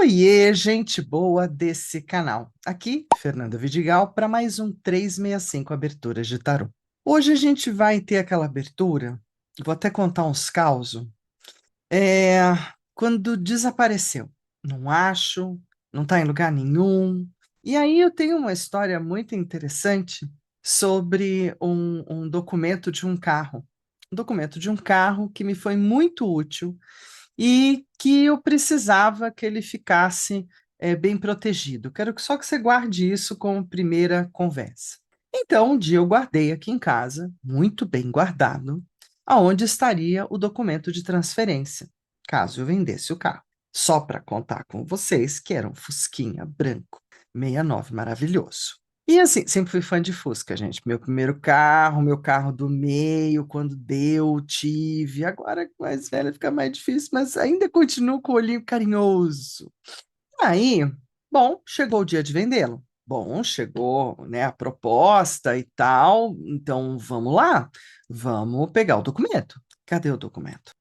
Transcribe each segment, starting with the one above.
Oiê, gente boa desse canal. Aqui, Fernanda Vidigal, para mais um 365 Aberturas de Tarô. Hoje a gente vai ter aquela abertura, vou até contar uns causos, é, quando desapareceu. Não acho, não está em lugar nenhum. E aí eu tenho uma história muito interessante sobre um documento de um carro. Um documento de um carro que me foi muito útil e que eu precisava que ele ficasse bem protegido. Quero só que você guarde isso como primeira conversa. Então, um dia eu guardei aqui em casa, muito bem guardado, aonde estaria o documento de transferência, caso eu vendesse o carro. Só para contar com vocês que era um Fusquinha branco, 69 maravilhoso. E assim, sempre fui fã de Fusca, gente. Meu primeiro carro, meu carro do meio, quando deu, tive. Agora, mais velha, fica mais difícil, mas ainda continuo com o olhinho carinhoso. Aí, bom, chegou o dia de vendê-lo. Bom, chegou, né, a proposta e tal. Então, vamos lá. Vamos pegar o documento. Cadê o documento?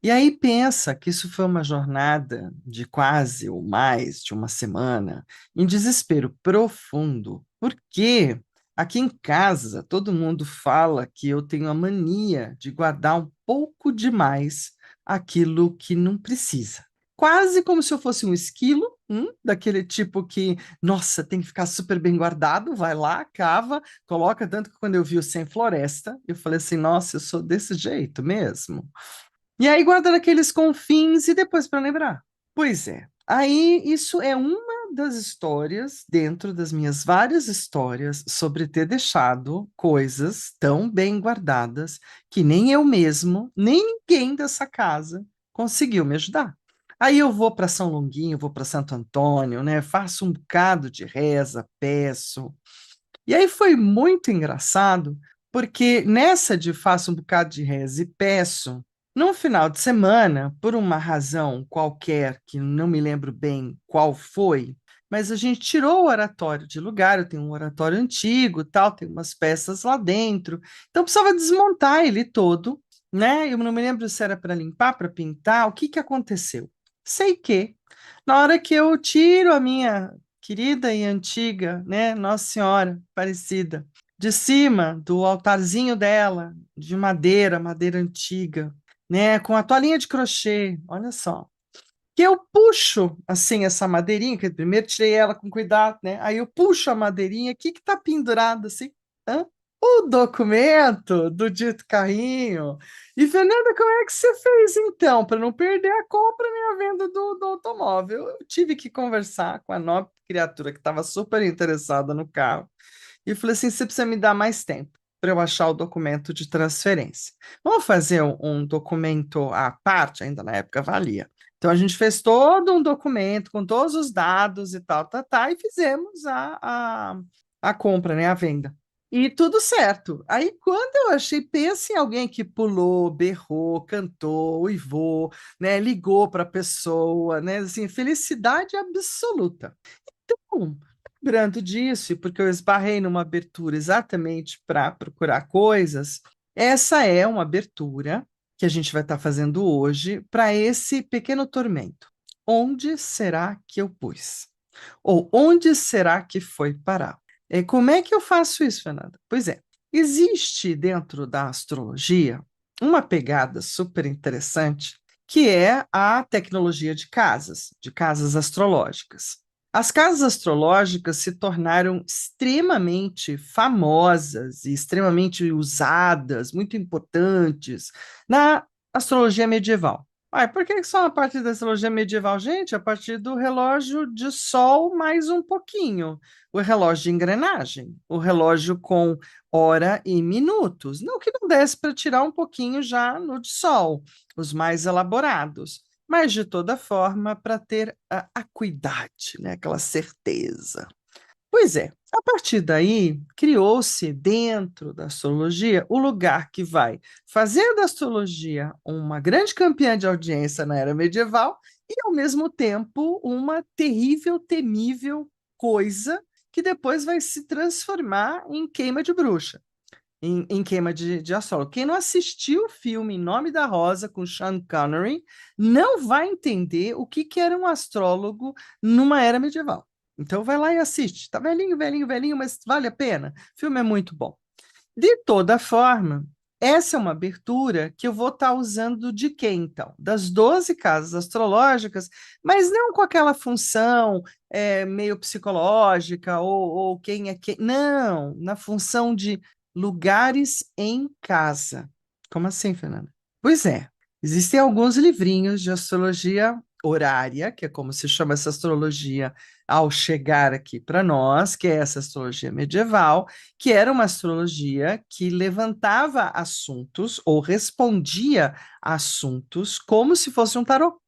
E aí pensa que isso foi uma jornada de quase ou mais de uma semana, em desespero profundo, porque aqui em casa todo mundo fala que eu tenho a mania de guardar um pouco demais aquilo que não precisa. Quase como se eu fosse um esquilo, daquele tipo que, nossa, tem que ficar super bem guardado, vai lá, cava, coloca. Tanto que quando eu vi o Sem Floresta, eu falei assim, nossa, eu sou desse jeito mesmo. E aí guarda naqueles confins e depois para lembrar. Pois é. Aí isso é uma das histórias dentro das minhas várias histórias sobre ter deixado coisas tão bem guardadas que nem eu mesmo, nem ninguém dessa casa conseguiu me ajudar. Aí eu vou para São Longuinho, vou para Santo Antônio, né? Faço um bocado de reza, peço. E aí foi muito engraçado, porque nessa de faço um bocado de reza e peço, num final de semana, por uma razão qualquer, que não me lembro bem qual foi, mas a gente tirou o oratório de lugar. Eu tenho um oratório antigo, tal, tem umas peças lá dentro, então precisava desmontar ele todo, né? Eu não me lembro se era para limpar, para pintar, o que que aconteceu? Sei que, na hora que eu tiro a minha querida e antiga, né, Nossa Senhora Aparecida, de cima do altarzinho dela, de madeira, madeira antiga, né, com a toalhinha de crochê, olha só. Que eu puxo assim essa madeirinha, que primeiro tirei ela com cuidado, né? Aí eu puxo a madeirinha, o que que tá pendurado assim? Hã? O documento do dito carrinho. E Fernanda, como é que você fez então para não perder a compra nem a venda do automóvel? Eu tive que conversar com a nobre criatura que estava super interessada no carro e falei assim: você precisa me dar mais tempo para eu achar o documento de transferência. Vamos fazer um documento à parte, ainda na época valia. Então a gente fez todo um documento com todos os dados e tal, tá, tá, e fizemos a compra, né, a venda. E tudo certo. Aí, quando eu achei, pensa em alguém que pulou, berrou, cantou, uivou, né, ligou para a pessoa, né, assim, felicidade absoluta. Então, lembrando disso, e porque eu esbarrei numa abertura exatamente para procurar coisas, essa é uma abertura que a gente vai estar fazendo hoje para esse pequeno tormento. Onde será que eu pus? Ou onde será que foi parar? Como é que eu faço isso, Fernanda? Pois é, existe dentro da astrologia uma pegada super interessante que é a tecnologia de casas astrológicas. As casas astrológicas se tornaram extremamente famosas e extremamente usadas, muito importantes na astrologia medieval. Ai, por que só a partir da astrologia medieval? Gente, a partir do relógio de sol mais um pouquinho. O relógio de engrenagem, o relógio com hora e minutos. Não que não desse para tirar um pouquinho já no de sol, os mais elaborados. Mas, de toda forma, para ter a acuidade, né? Aquela certeza. Pois é, a partir daí, criou-se dentro da astrologia o lugar que vai fazer da astrologia uma grande campeã de audiência na era medieval e, ao mesmo tempo, uma terrível, temível coisa que depois vai se transformar em queima de bruxa. em Queima de Astrólogo. Quem não assistiu o filme Em Nome da Rosa, com Sean Connery, não vai entender o que era um astrólogo numa era medieval. Então vai lá e assiste. Tá velhinho, velhinho, velhinho, mas vale a pena. O filme é muito bom. De toda forma, essa é uma abertura que eu vou estar usando de quê, então? Das 12 casas astrológicas, mas não com aquela função meio psicológica ou quem é quem. Não, na função de lugares em casa. Como assim, Fernanda? Pois é, existem alguns livrinhos de astrologia horária, que é como se chama essa astrologia ao chegar aqui para nós, que é essa astrologia medieval, que era uma astrologia que levantava assuntos ou respondia a assuntos como se fosse um tarô,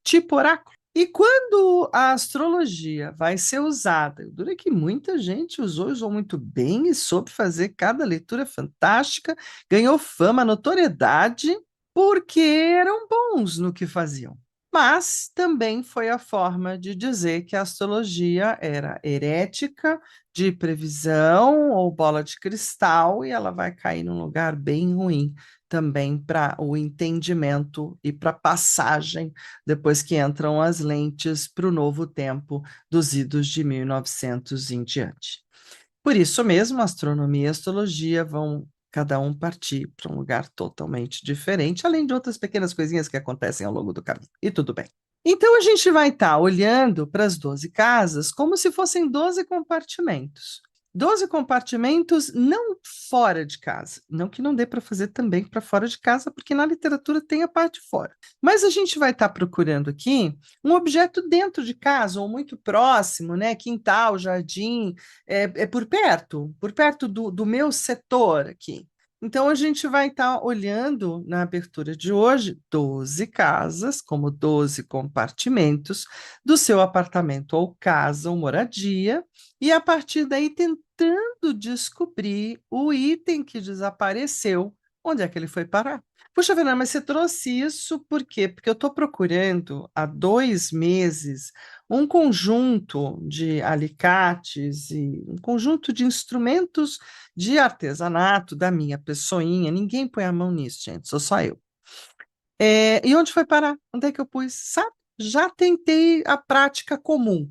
tipo oráculo. E quando a astrologia vai ser usada, dura que muita gente usou muito bem e soube fazer cada leitura fantástica, ganhou fama, notoriedade, porque eram bons no que faziam. Mas também foi a forma de dizer que a astrologia era herética, de previsão ou bola de cristal, e ela vai cair num lugar bem ruim também para o entendimento e para a passagem depois que entram as lentes para o novo tempo dos idos de 1900 em diante. Por isso mesmo, a astronomia e a astrologia vão cada um partir para um lugar totalmente diferente, além de outras pequenas coisinhas que acontecem ao longo do caminho. E tudo bem. Então, a gente vai estar olhando para as 12 casas como se fossem 12 compartimentos. 12 compartimentos não fora de casa. Não que não dê para fazer também para fora de casa, porque na literatura tem a parte fora. Mas a gente vai estar procurando aqui um objeto dentro de casa, ou muito próximo, né? Quintal, jardim, é por perto do meu setor aqui. Então, a gente vai estar olhando na abertura de hoje 12 casas, como 12 compartimentos do seu apartamento ou casa ou moradia, e a partir daí tentando descobrir o item que desapareceu, onde é que ele foi parar. Puxa, Fernanda, mas você trouxe isso por quê? Porque eu estou procurando há 2 meses um conjunto de alicates e um conjunto de instrumentos de artesanato da minha pessoinha. Ninguém põe a mão nisso, gente, sou só eu. E onde foi parar? Onde é que eu pus? Sabe? Já tentei a prática comum.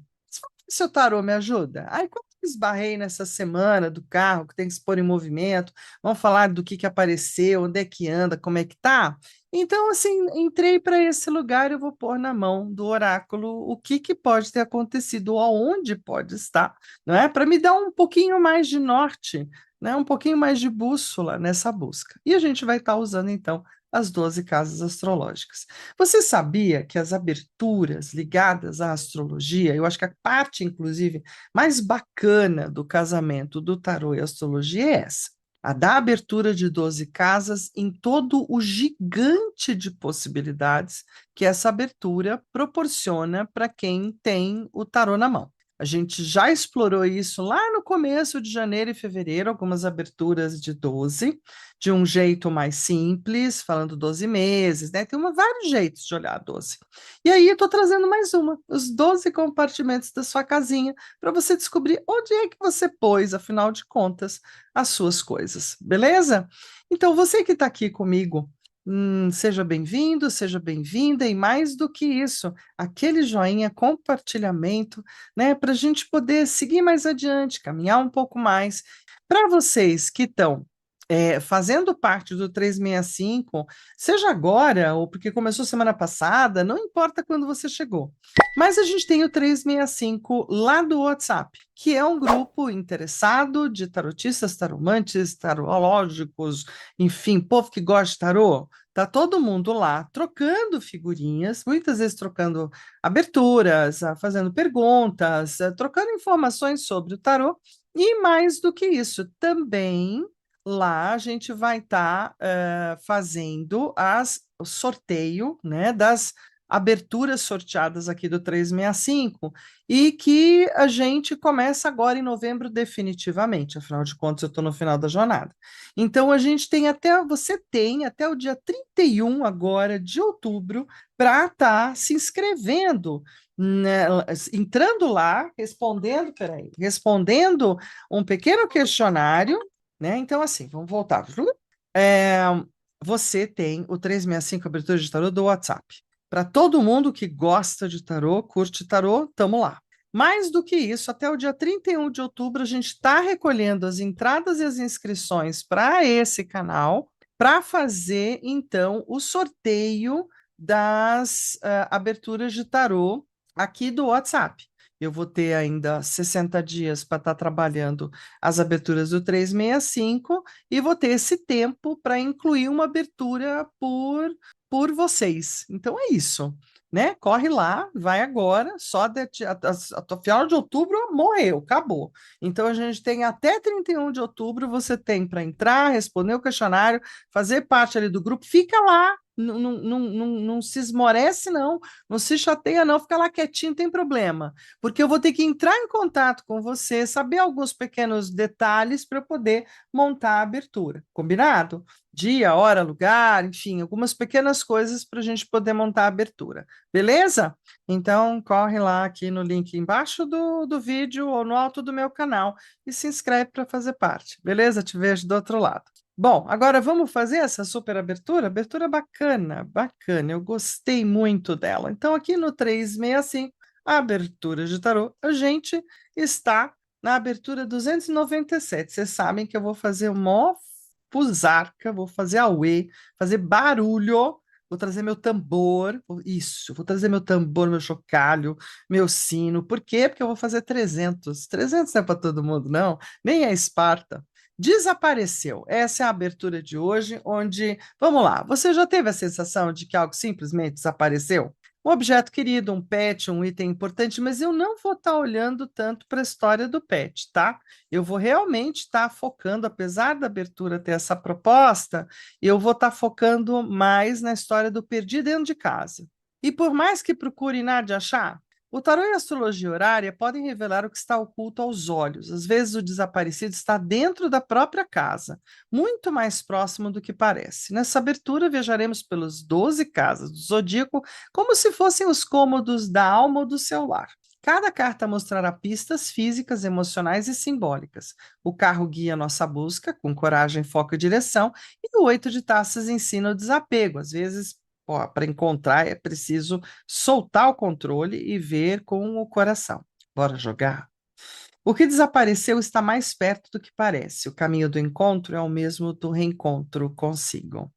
Seu tarô me ajuda? Aí, quando eu esbarrei nessa semana do carro, que tem que se pôr em movimento, vamos falar do que apareceu, onde é que anda, como é que tá? Então, assim, entrei para esse lugar, eu vou pôr na mão do oráculo o que pode ter acontecido, ou aonde pode estar, não é? Para me dar um pouquinho mais de norte, né? Um pouquinho mais de bússola nessa busca. E a gente vai estar usando, então, as 12 casas astrológicas. Você sabia que as aberturas ligadas à astrologia, eu acho que a parte, inclusive, mais bacana do casamento do tarô e astrologia é essa, a da abertura de 12 casas em todo o gigante de possibilidades que essa abertura proporciona para quem tem o tarô na mão. A gente já explorou isso lá no começo de janeiro e fevereiro, algumas aberturas de 12, de um jeito mais simples, falando 12 meses, né? Tem vários jeitos de olhar 12. E aí eu estou trazendo mais uma, os 12 compartimentos da sua casinha, para você descobrir onde é que você pôs, afinal de contas, as suas coisas, beleza? Então, você que está aqui comigo, seja bem-vindo, seja bem-vinda, e mais do que isso, aquele joinha, compartilhamento, né, para a gente poder seguir mais adiante, caminhar um pouco mais. Para vocês que estão fazendo parte do 365, seja agora ou porque começou semana passada, não importa quando você chegou. Mas a gente tem o 365 lá do WhatsApp, que é um grupo interessado de tarotistas, taromantes, tarológicos, enfim, povo que gosta de tarô. Tá todo mundo lá trocando figurinhas, muitas vezes trocando aberturas, fazendo perguntas, trocando informações sobre o tarô. E mais do que isso, também lá a gente vai estar fazendo o sorteio, né, das aberturas sorteadas aqui do 365 e que a gente começa agora em novembro definitivamente, afinal de contas eu estou no final da jornada. Então você tem até o dia 31 agora de outubro para estar se inscrevendo, né, entrando lá, respondendo um pequeno questionário, né? Então, assim, vamos voltar. É, você tem o 365 Abertura de Tarô do WhatsApp. Para todo mundo que gosta de tarô, curte tarô, tamo lá. Mais do que isso, até o dia 31 de outubro, a gente está recolhendo as entradas e as inscrições para esse canal, para fazer, então, o sorteio das aberturas de tarô aqui do WhatsApp. Eu vou ter ainda 60 dias para estar trabalhando as aberturas do 365 e vou ter esse tempo para incluir uma abertura por vocês. Então é isso, né? Corre lá, vai agora, só a final de outubro morreu, acabou. Então a gente tem até 31 de outubro, você tem para entrar, responder o questionário, fazer parte ali do grupo, fica lá. Não se esmorece, não se chateia, não, fica lá quietinho, não tem problema, porque eu vou ter que entrar em contato com você, saber alguns pequenos detalhes para poder montar a abertura. Combinado? Dia, hora, lugar, enfim, algumas pequenas coisas para a gente poder montar a abertura. Beleza? Então, corre lá aqui no link embaixo do vídeo ou no alto do meu canal e se inscreve para fazer parte. Beleza? Te vejo do outro lado. Bom, agora vamos fazer essa super abertura? Abertura bacana, bacana. Eu gostei muito dela. Então, aqui no 365, a abertura de tarô, a gente está na abertura 297. Vocês sabem que eu vou fazer uma fusarca, vou fazer auê, fazer barulho, vou trazer meu tambor, isso, vou trazer meu tambor, meu chocalho, meu sino. Por quê? Porque eu vou fazer 300. 300 não é para todo mundo, não. Nem é Esparta. Desapareceu. Essa é a abertura de hoje, onde, vamos lá, você já teve a sensação de que algo simplesmente desapareceu? Um objeto querido, um pet, um item importante, mas eu não vou estar olhando tanto para a história do pet, tá? Eu vou realmente estar focando, apesar da abertura ter essa proposta, eu vou estar focando mais na história do perdido dentro de casa. E por mais que procure nada de achar, o tarô e a astrologia horária podem revelar o que está oculto aos olhos. Às vezes o desaparecido está dentro da própria casa, muito mais próximo do que parece. Nessa abertura viajaremos pelos 12 casas do zodíaco como se fossem os cômodos da alma ou do seu lar. Cada carta mostrará pistas físicas, emocionais e simbólicas. O carro guia nossa busca, com coragem, foco e direção, e o 8 de taças ensina o desapego. Às vezes, para encontrar, é preciso soltar o controle e ver com o coração. Bora jogar? O que desapareceu está mais perto do que parece. O caminho do encontro é o mesmo do reencontro consigo.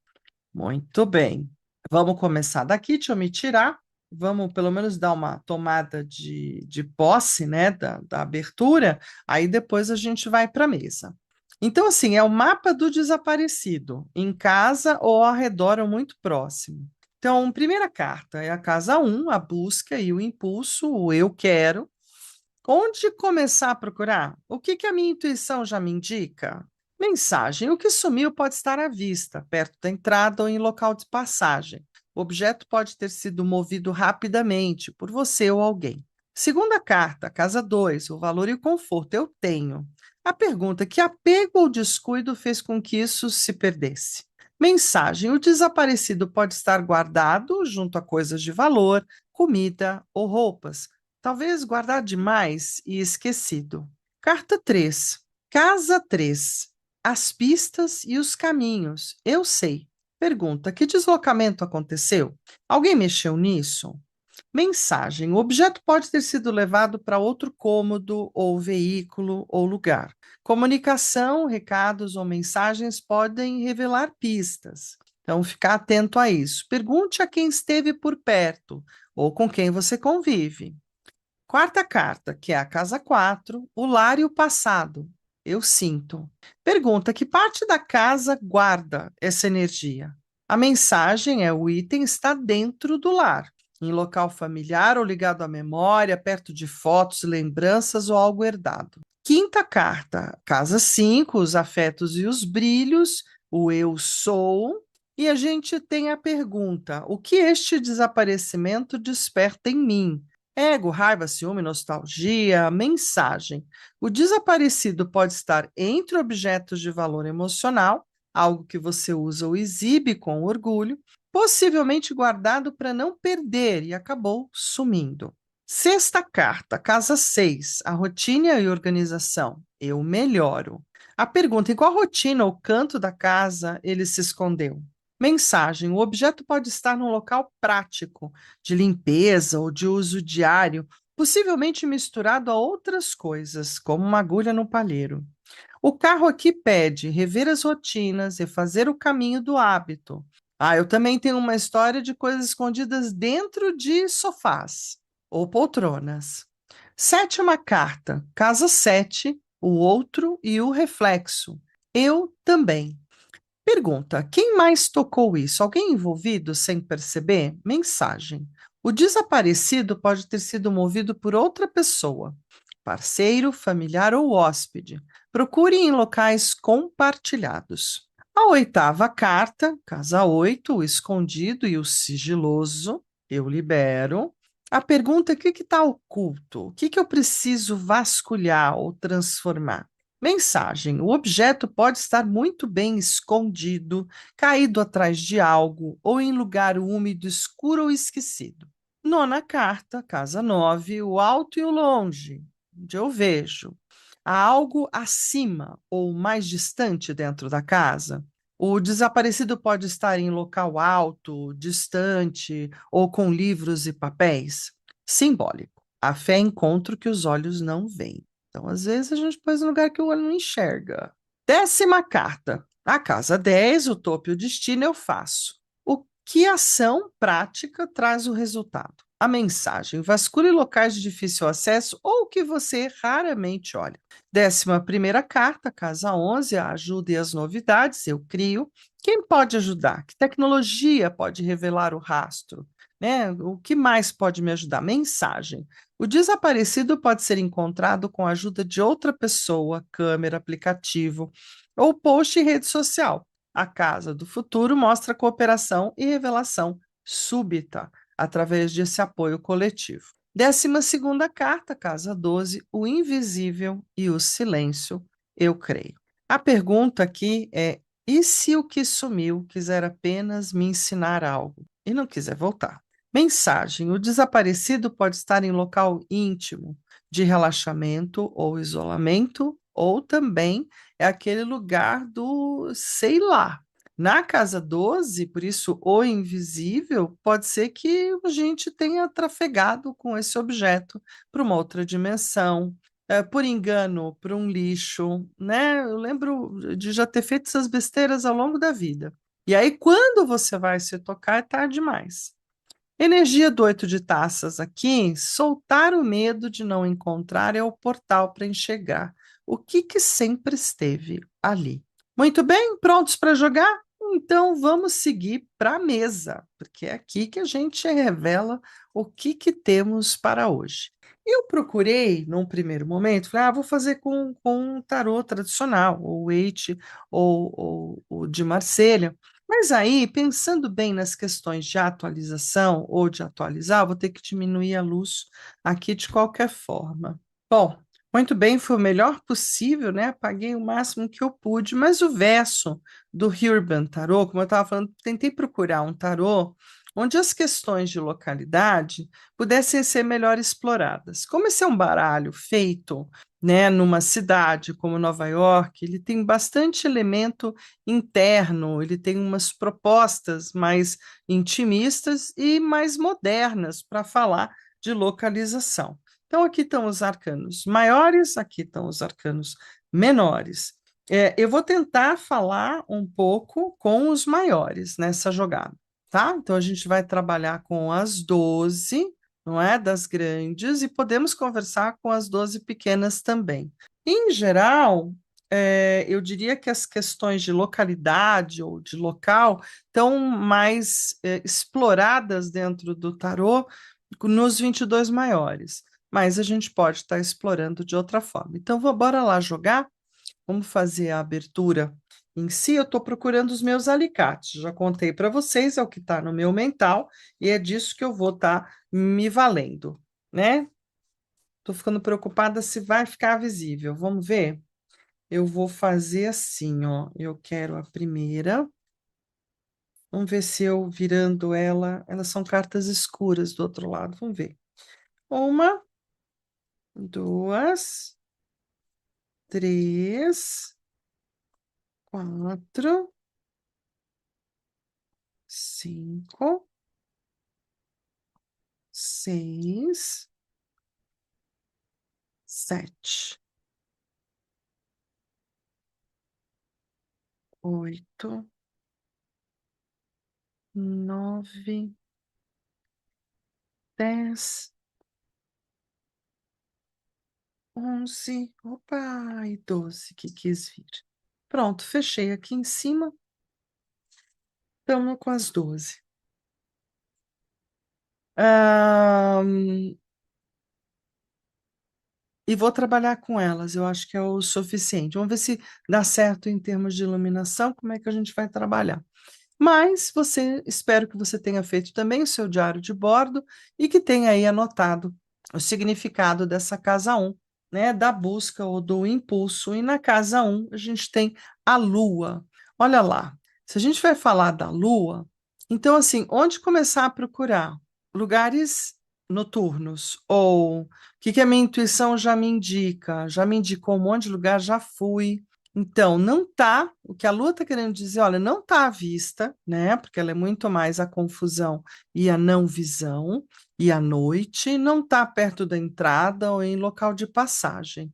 Muito bem. Vamos começar daqui, deixa eu me tirar. Vamos pelo menos dar uma tomada de posse, né, da abertura, aí depois a gente vai para a mesa. Então, assim, é o mapa do desaparecido, em casa ou ao redor ou muito próximo. Então, primeira carta é a casa um, a busca e o impulso, o eu quero. Onde começar a procurar? O que que a minha intuição já me indica? Mensagem: o que sumiu pode estar à vista, perto da entrada ou em local de passagem. O objeto pode ter sido movido rapidamente por você ou alguém. Segunda carta, casa 2, o valor e o conforto. Eu tenho. A pergunta: que apego ou descuido fez com que isso se perdesse? Mensagem: o desaparecido pode estar guardado junto a coisas de valor, comida ou roupas. Talvez guardar demais e esquecido. Carta 3. Casa 3. As pistas e os caminhos. Eu sei. Pergunta: que deslocamento aconteceu? Alguém mexeu nisso? Mensagem: o objeto pode ter sido levado para outro cômodo, ou veículo, ou lugar. Comunicação, recados ou mensagens podem revelar pistas. Então, ficar atento a isso. Pergunte a quem esteve por perto ou com quem você convive. Quarta carta, que é a casa 4, o lar e o passado. Eu sinto. Pergunta: que parte da casa guarda essa energia? A mensagem é: o item está dentro do lar, em local familiar ou ligado à memória, perto de fotos, lembranças ou algo herdado. Quinta carta, casa 5, os afetos e os brilhos, o eu sou. E a gente tem a pergunta: o que este desaparecimento desperta em mim? Ego, raiva, ciúme, nostalgia, mensagem. O desaparecido pode estar entre objetos de valor emocional, algo que você usa ou exibe com orgulho, possivelmente guardado para não perder e acabou sumindo. Sexta carta, casa 6, a rotina e organização. Eu melhoro. A pergunta: em qual rotina ou canto da casa ele se escondeu? Mensagem: o objeto pode estar num local prático, de limpeza ou de uso diário, possivelmente misturado a outras coisas, como uma agulha no palheiro. O carro aqui pede rever as rotinas e fazer o caminho do hábito. Ah, eu também tenho uma história de coisas escondidas dentro de sofás ou poltronas. Sétima carta, casa 7, o outro e o reflexo. Eu também. Pergunta: quem mais tocou isso? Alguém envolvido sem perceber? Mensagem: o desaparecido pode ter sido movido por outra pessoa, parceiro, familiar ou hóspede. Procure em locais compartilhados. A oitava carta, casa 8, o escondido e o sigiloso, eu libero. A pergunta: o que está oculto? O que eu preciso vasculhar ou transformar? Mensagem: o objeto pode estar muito bem escondido, caído atrás de algo ou em lugar úmido, escuro ou esquecido. Nona carta, casa 9, o alto e o longe, onde eu vejo. Há algo acima ou mais distante dentro da casa. O desaparecido pode estar em local alto, distante ou com livros e papéis. Simbólico. A fé é encontro que os olhos não veem. Então, às vezes, a gente pôs no lugar que o olho não enxerga. Décima carta. A casa 10, o topo e o destino eu faço. O que ação prática traz o resultado? A mensagem: vasculhe locais de difícil acesso ou que você raramente olha. Décima primeira carta, casa 11, a ajuda e as novidades, eu crio. Quem pode ajudar? Que tecnologia pode revelar o rastro? Né? O que mais pode me ajudar? Mensagem: o desaparecido pode ser encontrado com a ajuda de outra pessoa, câmera, aplicativo ou post em rede social. A Casa do Futuro mostra cooperação e revelação súbita através desse apoio coletivo. 12ª carta, Casa 12, o invisível e o silêncio, eu creio. A pergunta aqui é: e se o que sumiu quiser apenas me ensinar algo e não quiser voltar? Mensagem: o desaparecido pode estar em local íntimo, de relaxamento ou isolamento, ou também é aquele lugar do sei lá. Na casa 12, por isso o invisível, pode ser que a gente tenha trafegado com esse objeto para uma outra dimensão, por engano, para um lixo, né? Eu lembro de já ter feito essas besteiras ao longo da vida. E aí, quando você vai se tocar, é tarde demais. Energia do 8 de taças aqui, soltar o medo de não encontrar é o portal para enxergar o que sempre esteve ali. Muito bem, prontos para jogar? Então vamos seguir para a mesa, porque é aqui que a gente revela o que temos para hoje. Eu procurei, num primeiro momento, falei, vou fazer com um tarô tradicional, ou Waite, ou o de Marselha. Mas aí, pensando bem nas questões de atualização ou de atualizar, eu vou ter que diminuir a luz aqui de qualquer forma. Bom, muito bem, foi o melhor possível, né? Apaguei o máximo que eu pude, mas o verso do Urban Tarot, como eu estava falando, tentei procurar um tarô onde as questões de localidade pudessem ser melhor exploradas. Como esse é um baralho feito, né, numa cidade como Nova York, ele tem bastante elemento interno, ele tem umas propostas mais intimistas e mais modernas para falar de localização. Então, aqui estão os arcanos maiores, aqui estão os arcanos menores. Eu vou tentar falar um pouco com os maiores nessa jogada, tá? Então, a gente vai trabalhar com as 12, não é? Das grandes, e podemos conversar com as 12 pequenas também. Em geral, eu diria que as questões de localidade ou de local estão mais exploradas dentro do tarô nos 22 maiores, mas a gente pode estar explorando de outra forma. Então, bora lá jogar, vamos fazer a abertura em si. Eu estou procurando os meus alicates, já contei para vocês, é o que está no meu mental, e é disso que eu vou estar me valendo, né? Estou ficando preocupada se vai ficar visível. Vamos ver? Eu vou fazer assim, ó. Eu quero a primeira. Vamos ver se eu virando ela. Elas são cartas escuras do outro lado. Vamos ver. Uma, duas, três, quatro, cinco, seis, sete, oito, nove, 10, 11, opa, e 12 que quis vir. Pronto, fechei aqui em cima, estamos com as 12. E vou trabalhar com elas, eu acho que é o suficiente. Vamos ver se dá certo em termos de iluminação, como é que a gente vai trabalhar. Mas espero que você tenha feito também o seu diário de bordo e que tenha aí anotado o significado dessa casa um, né, da busca ou do impulso. E na casa um a gente tem a lua. Olha lá, se a gente vai falar da lua, então assim, onde começar a procurar? Lugares noturnos ou o que que a minha intuição já me indica? Já me indicou um monte de lugar, já fui. Então, não tá, o que a Lua está querendo dizer, olha, não está à vista, né? Porque ela é muito mais a confusão e a não visão, e à noite, não está perto da entrada ou em local de passagem.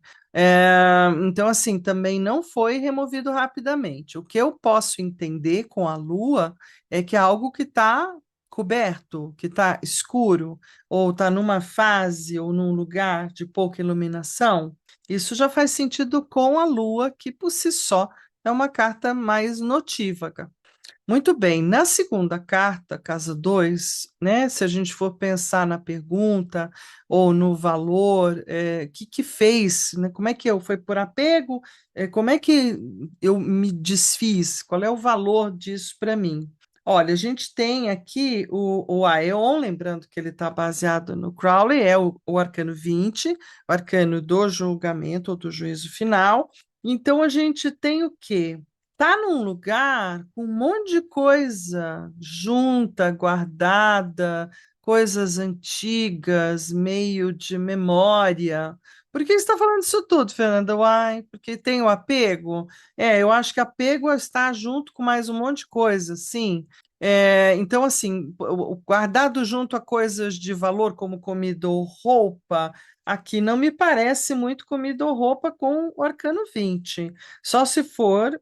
Então, assim, também não foi removido rapidamente. O que eu posso entender com a Lua é que é algo que está coberto, que está escuro, ou está numa fase ou num lugar de pouca iluminação. Isso já faz sentido com a Lua, que por si só é uma carta mais notívaga. Muito bem, na segunda carta, casa 2, né, se a gente for pensar na pergunta ou no valor, que fez, né, como é que eu, foi por apego, como é que eu me desfiz, qual é o valor disso para mim? Olha, a gente tem aqui o Aeon, lembrando que ele está baseado no Crowley, é o arcano 20, o arcano do julgamento ou do juízo final. Então, a gente tem o quê? Tá num lugar com um monte de coisa junta, guardada, coisas antigas, meio de memória. Por que você está falando isso tudo, Fernanda? Uai, porque tem o apego? Eu acho que apego está junto com mais um monte de coisa, sim. Então, assim, guardado junto a coisas de valor, como comida ou roupa, aqui não me parece muito comida ou roupa com o arcano 20. Só se for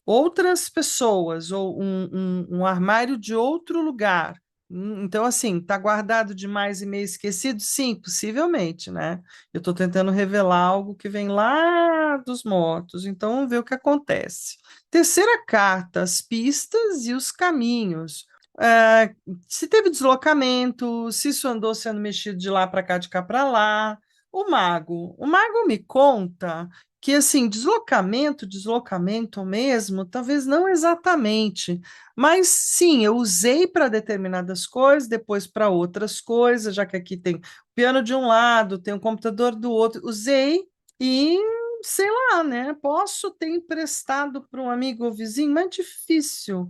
outras pessoas ou um armário de outro lugar. Então, assim, está guardado demais e meio esquecido? Sim, possivelmente, né? Eu estou tentando revelar algo que vem lá dos mortos, então vamos ver o que acontece. Terceira carta, as pistas e os caminhos. É, se teve deslocamento, se isso andou sendo mexido de lá para cá, de cá para lá. O mago me conta que assim, deslocamento mesmo, talvez não exatamente, mas sim, eu usei para determinadas coisas, depois para outras coisas, já que aqui tem o piano de um lado, tem o computador do outro, usei e sei lá, né? Posso ter emprestado para um amigo ou vizinho, mas é difícil,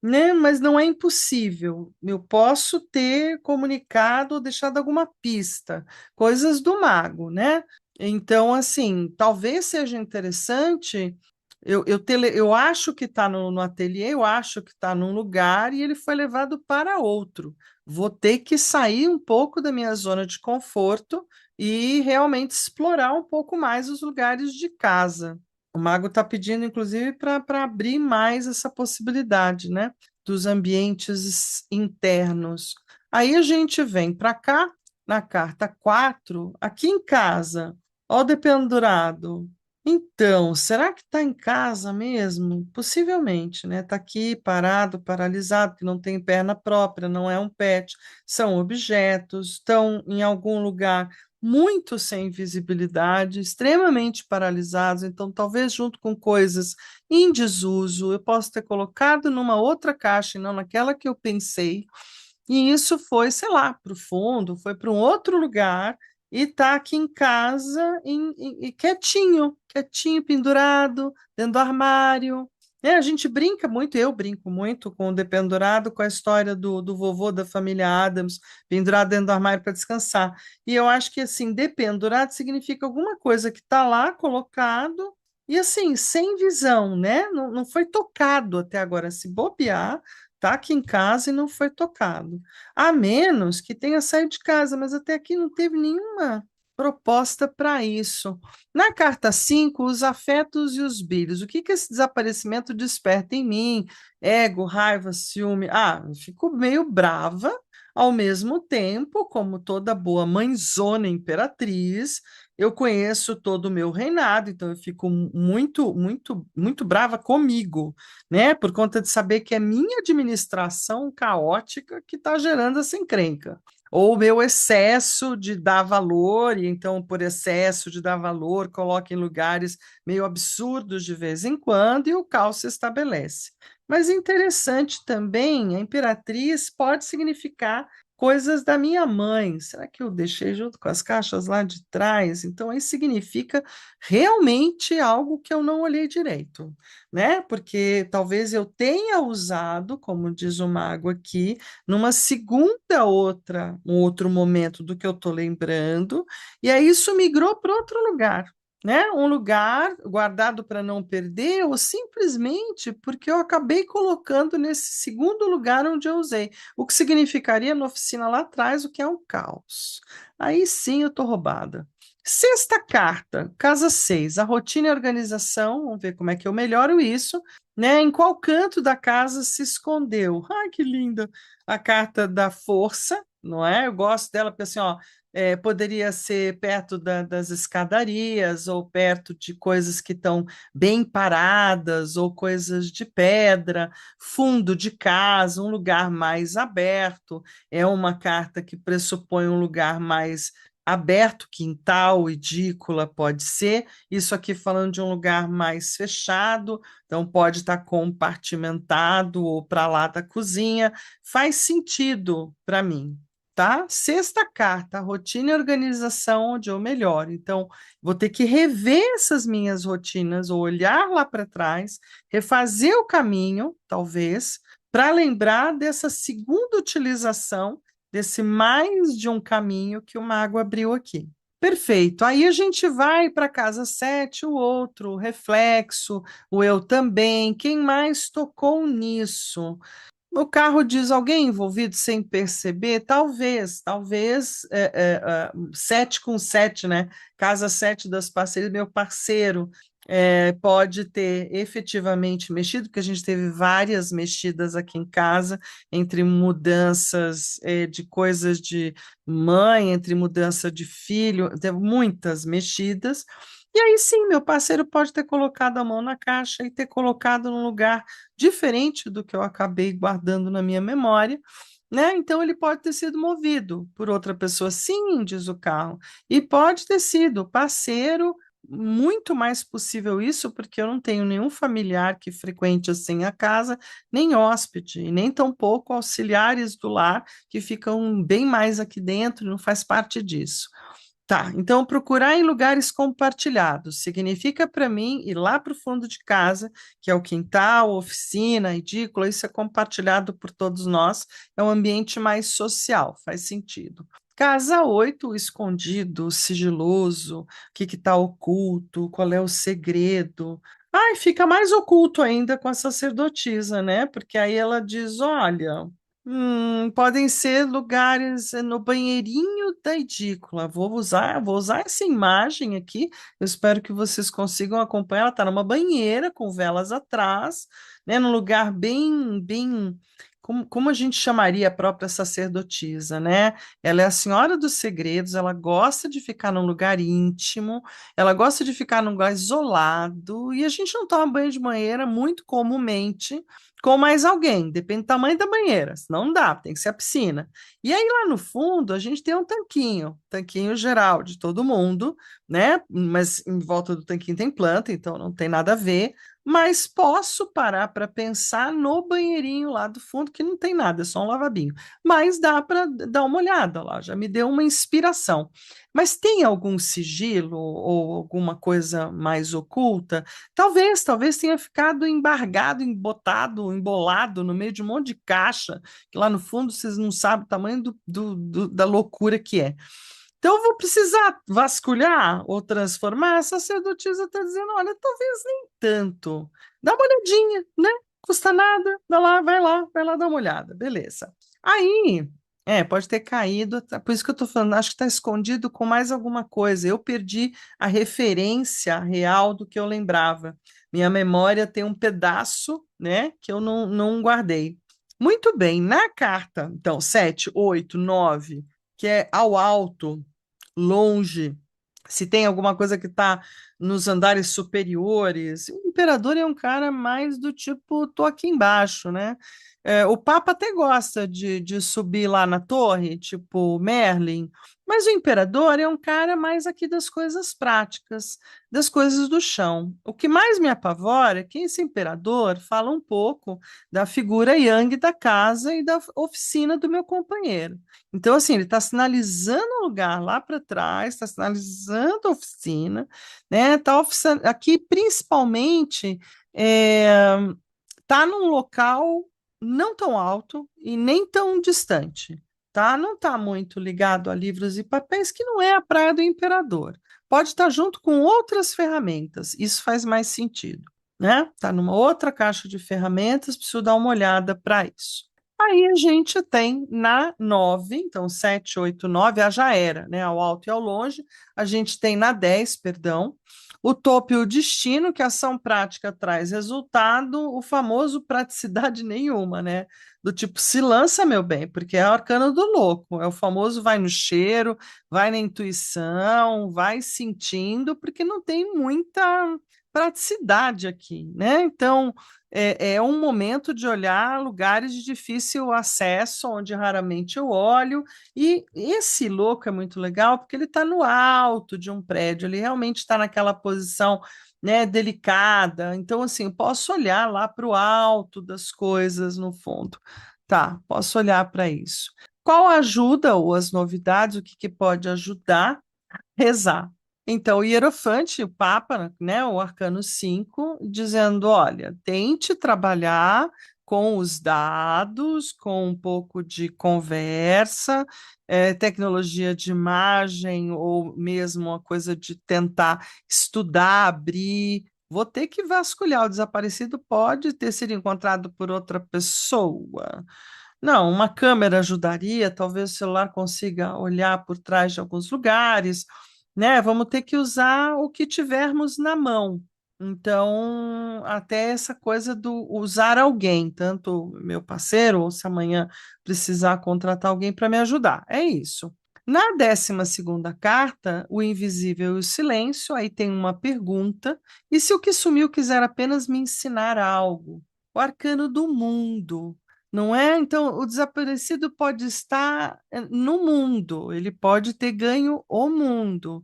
né? Mas não é impossível. Eu posso ter comunicado ou deixado alguma pista, coisas do mago, né? Então, assim, talvez seja interessante. Eu acho que está no ateliê, eu acho que está num lugar e ele foi levado para outro. Vou ter que sair um pouco da minha zona de conforto e realmente explorar um pouco mais os lugares de casa. O mago está pedindo, inclusive, para abrir mais essa possibilidade, né? Dos ambientes internos. Aí a gente vem para cá, na carta 4 aqui em casa. Ó, o dependurado. Então, será que está em casa mesmo? Possivelmente, né? Está aqui parado, paralisado, que não tem perna própria, não é um pet, são objetos, estão em algum lugar muito sem visibilidade, extremamente paralisados, então talvez junto com coisas em desuso, eu posso ter colocado numa outra caixa e não naquela que eu pensei, e isso foi, sei lá, para o fundo, foi para um outro lugar e está aqui em casa quietinho, quietinho, pendurado dentro do armário. A gente brinca muito, eu brinco muito com o dependurado, com a história do vovô da família Adams, pendurado dentro do armário para descansar. E eu acho que, assim, dependurado significa alguma coisa que está lá colocado e, assim, sem visão, né? Não, não foi tocado até agora. Se bobear, tá aqui em casa e não foi tocado. A menos que tenha saído de casa, mas até aqui não teve nenhuma proposta para isso. Na carta 5, os afetos e os brilhos. O que que esse desaparecimento desperta em mim? Ego, raiva, ciúme. Ah, eu fico meio brava, ao mesmo tempo, como toda boa mãezona imperatriz, eu conheço todo o meu reinado, então eu fico muito, muito, muito brava comigo, né? Por conta de saber que é minha administração caótica que está gerando essa encrenca ou o meu excesso de dar valor, e então, por excesso de dar valor, coloca em lugares meio absurdos de vez em quando, e o caos se estabelece. Mas interessante também, a imperatriz pode significar coisas da minha mãe. Será que eu deixei junto com as caixas lá de trás? Então, aí significa realmente algo que eu não olhei direito, né? Porque talvez eu tenha usado, como diz o mago aqui, numa segunda um outro momento do que eu estou lembrando, e aí isso migrou para outro lugar, né? Um lugar guardado para não perder, ou simplesmente porque eu acabei colocando nesse segundo lugar onde eu usei, o que significaria na oficina lá atrás, o que é um caos. Aí sim eu estou roubada. Sexta carta, casa 6, a rotina e a organização, vamos ver como é que eu melhoro isso, né? Em qual canto da casa se escondeu? Ai, que linda! A carta da força, não é? Eu gosto dela porque assim, ó, poderia ser perto das escadarias ou perto de coisas que estão bem paradas ou coisas de pedra, fundo de casa, um lugar mais aberto. É uma carta que pressupõe um lugar mais aberto, quintal, edícula, pode ser. Isso aqui falando de um lugar mais fechado, então pode estar compartimentado ou para lá da cozinha. Faz sentido para mim, tá? Sexta carta, rotina e organização onde eu melhoro. Então, vou ter que rever essas minhas rotinas, ou olhar lá para trás, refazer o caminho, talvez, para lembrar dessa segunda utilização desse mais de um caminho que o mago abriu aqui. Perfeito. Aí a gente vai para casa 7, o outro, o reflexo, o eu também. Quem mais tocou nisso? O carro diz alguém envolvido sem perceber? Talvez, 7 com 7, né? Casa 7 das parcerias, meu parceiro, pode ter efetivamente mexido, porque a gente teve várias mexidas aqui em casa, entre mudanças, de coisas de mãe, entre mudança de filho, teve muitas mexidas. E aí sim, meu parceiro pode ter colocado a mão na caixa e ter colocado num lugar diferente do que eu acabei guardando na minha memória, né? Então ele pode ter sido movido por outra pessoa, sim, diz o carro, e pode ter sido parceiro, muito mais possível isso, porque eu não tenho nenhum familiar que frequente assim a casa, nem hóspede, e nem tampouco auxiliares do lar que ficam bem mais aqui dentro, não faz parte disso. Tá, então procurar em lugares compartilhados significa para mim ir lá para o fundo de casa, que é o quintal, oficina, a edícula, isso é compartilhado por todos nós, é um ambiente mais social, faz sentido. Casa 8, o escondido, o sigiloso, o que está oculto, qual é o segredo. Ai, fica mais oculto ainda com a sacerdotisa, né? Porque aí ela diz: olha. Podem ser lugares no banheirinho da edícula. Vou usar essa imagem aqui. Eu espero que vocês consigam acompanhar. Ela está numa banheira com velas atrás, né, num lugar bem, como a gente chamaria a própria sacerdotisa, né? Ela é a senhora dos segredos. Ela gosta de ficar num lugar íntimo. Ela gosta de ficar num lugar isolado. E a gente não toma banho de banheira muito comumente com mais alguém, depende do tamanho da banheira, senão não dá, tem que ser a piscina. E aí lá no fundo a gente tem um tanquinho geral de todo mundo, né? Mas em volta do tanquinho tem planta, então não tem nada a ver. mas posso parar para pensar no banheirinho lá do fundo, que não tem nada, é só um lavabinho. Mas dá para dar uma olhada lá, já me deu uma inspiração. Mas tem algum sigilo ou alguma coisa mais oculta? Talvez tenha ficado embargado, embotado, embolado no meio de um monte de caixa, que lá no fundo vocês não sabem o tamanho da loucura que é. Então, eu vou precisar vasculhar ou transformar. A sacerdotisa está dizendo: olha, talvez nem tanto. Dá uma olhadinha, né? Custa nada. Vai lá dar uma olhada. Beleza. Aí, pode ter caído. Por isso que eu estou falando, acho que está escondido com mais alguma coisa. Eu perdi a referência real do que eu lembrava. Minha memória tem um pedaço, né, que eu não guardei. Muito bem, na carta, então, 7, 8, 9, que é ao alto, longe, se tem alguma coisa que está nos andares superiores. O imperador é um cara mais do tipo, tô aqui embaixo, né? O Papa até gosta de subir lá na torre, tipo Merlin, mas o imperador é um cara mais aqui das coisas práticas, das coisas do chão. O que mais me apavora é que esse imperador fala um pouco da figura Yang da casa e da oficina do meu companheiro. Então, assim, ele está sinalizando o lugar lá para trás, está sinalizando a oficina, né? Tá aqui, principalmente, está num local não tão alto e nem tão distante, tá? Não está muito ligado a livros e papéis, que não é a praia do imperador. Pode estar junto com outras ferramentas, isso faz mais sentido, né? Está numa outra caixa de ferramentas, preciso dar uma olhada para isso. Aí a gente tem na 9, então 7, 8, 9, a já era, né? Ao alto e ao longe. A gente tem na 10, perdão, o topo e o destino, que a ação prática traz resultado, o famoso praticidade nenhuma, né? Do tipo, se lança, meu bem, porque é o arcano do louco, é o famoso vai no cheiro, vai na intuição, vai sentindo, porque não tem muita praticidade aqui, né? Então, é um momento de olhar lugares de difícil acesso, onde raramente eu olho, e esse louco é muito legal porque ele está no alto de um prédio, ele realmente está naquela posição, né, delicada. Então, assim, eu posso olhar lá para o alto das coisas no fundo. Tá, posso olhar para isso. Qual ajuda ou as novidades, o que que pode ajudar? Rezar. Então, o Hierofante, o Papa, né, o Arcano 5, dizendo: olha, tente trabalhar com os dados, com um pouco de conversa, tecnologia de imagem, ou mesmo uma coisa de tentar estudar, abrir. Vou ter que vasculhar. O desaparecido pode ter sido encontrado por outra pessoa. Não, uma câmera ajudaria, talvez o celular consiga olhar por trás de alguns lugares, né? Vamos ter que usar o que tivermos na mão. Então, até essa coisa do usar alguém, tanto meu parceiro, ou se amanhã precisar contratar alguém para me ajudar. É isso. Na 12ª carta, o invisível e o silêncio, aí tem uma pergunta. E se o que sumiu quiser apenas me ensinar algo? O arcano do mundo. Não é? Então, o desaparecido pode estar no mundo, ele pode ter ganho o mundo.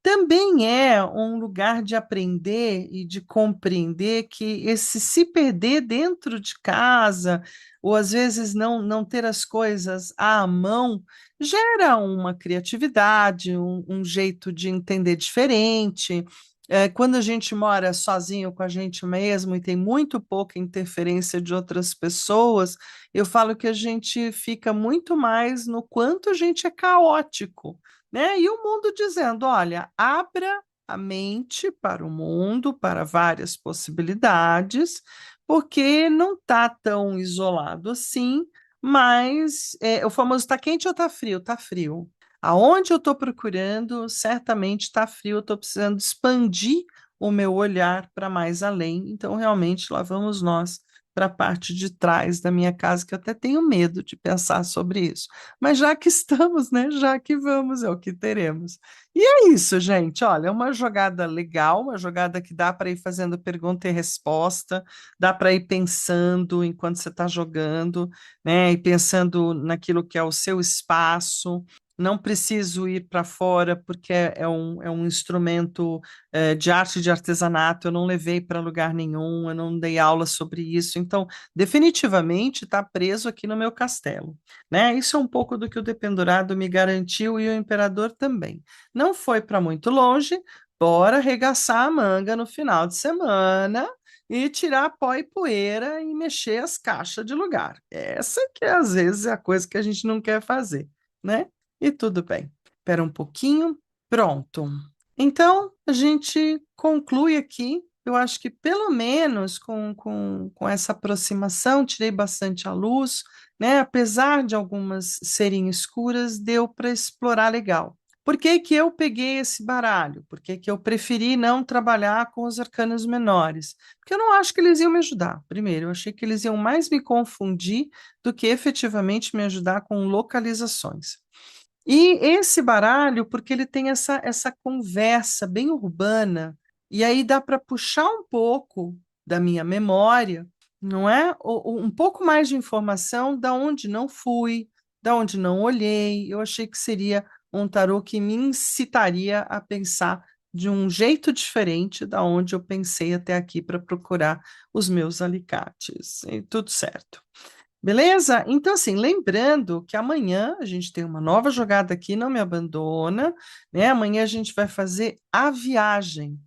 Também é um lugar de aprender e de compreender que esse se perder dentro de casa, ou às vezes não ter as coisas à mão, gera uma criatividade, um jeito de entender diferente. Quando a gente mora sozinho com a gente mesmo e tem muito pouca interferência de outras pessoas, eu falo que a gente fica muito mais no quanto a gente é caótico, né? E o mundo dizendo: olha, abra a mente para o mundo, para várias possibilidades, porque não está tão isolado assim, mas o famoso está quente ou está frio? Está frio. Aonde eu estou procurando, certamente está frio, eu estou precisando expandir o meu olhar para mais além. Então, realmente, lá vamos nós para a parte de trás da minha casa, que eu até tenho medo de pensar sobre isso. Mas já que estamos, né? Já que vamos, é o que teremos. E é isso, gente. Olha, é uma jogada legal, uma jogada que dá para ir fazendo pergunta e resposta, dá para ir pensando enquanto você está jogando, né? E pensando naquilo que é o seu espaço. não preciso ir para fora porque é um instrumento de arte de artesanato, eu não levei para lugar nenhum, eu não dei aula sobre isso, então definitivamente está preso aqui no meu castelo, né? Isso é um pouco do que o dependurado me garantiu e o imperador também. Não foi para muito longe, bora arregaçar a manga no final de semana e tirar pó e poeira e mexer as caixas de lugar. Essa que às vezes é a coisa que a gente não quer fazer, né? E tudo bem. Espera um pouquinho. Pronto. Então, a gente conclui aqui. Eu acho que pelo menos com essa aproximação, tirei bastante a luz, né? Apesar de algumas serem escuras, deu para explorar legal. Por que que eu peguei esse baralho? Por que que eu preferi não trabalhar com os arcanos menores? Porque eu não acho que eles iam me ajudar. Primeiro, eu achei que eles iam mais me confundir do que efetivamente me ajudar com localizações. E esse baralho, porque ele tem essa conversa bem urbana, e aí dá para puxar um pouco da minha memória, não é? Um pouco mais de informação da onde não fui, da onde não olhei. Eu achei que seria um tarô que me incitaria a pensar de um jeito diferente da onde eu pensei até aqui para procurar os meus alicates. E tudo certo. Beleza? Então, assim, lembrando que amanhã a gente tem uma nova jogada aqui, não me abandona, né? Amanhã a gente vai fazer a viagem.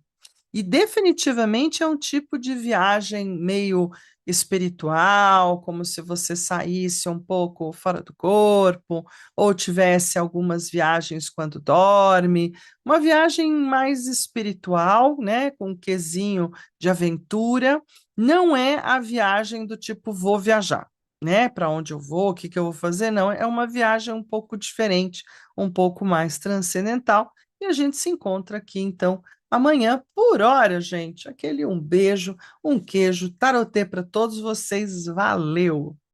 E definitivamente é um tipo de viagem meio espiritual, como se você saísse um pouco fora do corpo, ou tivesse algumas viagens quando dorme, uma viagem mais espiritual, né, com um quesinho de aventura, não é a viagem do tipo vou viajar, né, para onde eu vou, o que que eu vou fazer, não, é uma viagem um pouco diferente, um pouco mais transcendental, e a gente se encontra aqui então amanhã, por hora, gente. Aquele um beijo, um queijo, tarotê para todos vocês. Valeu!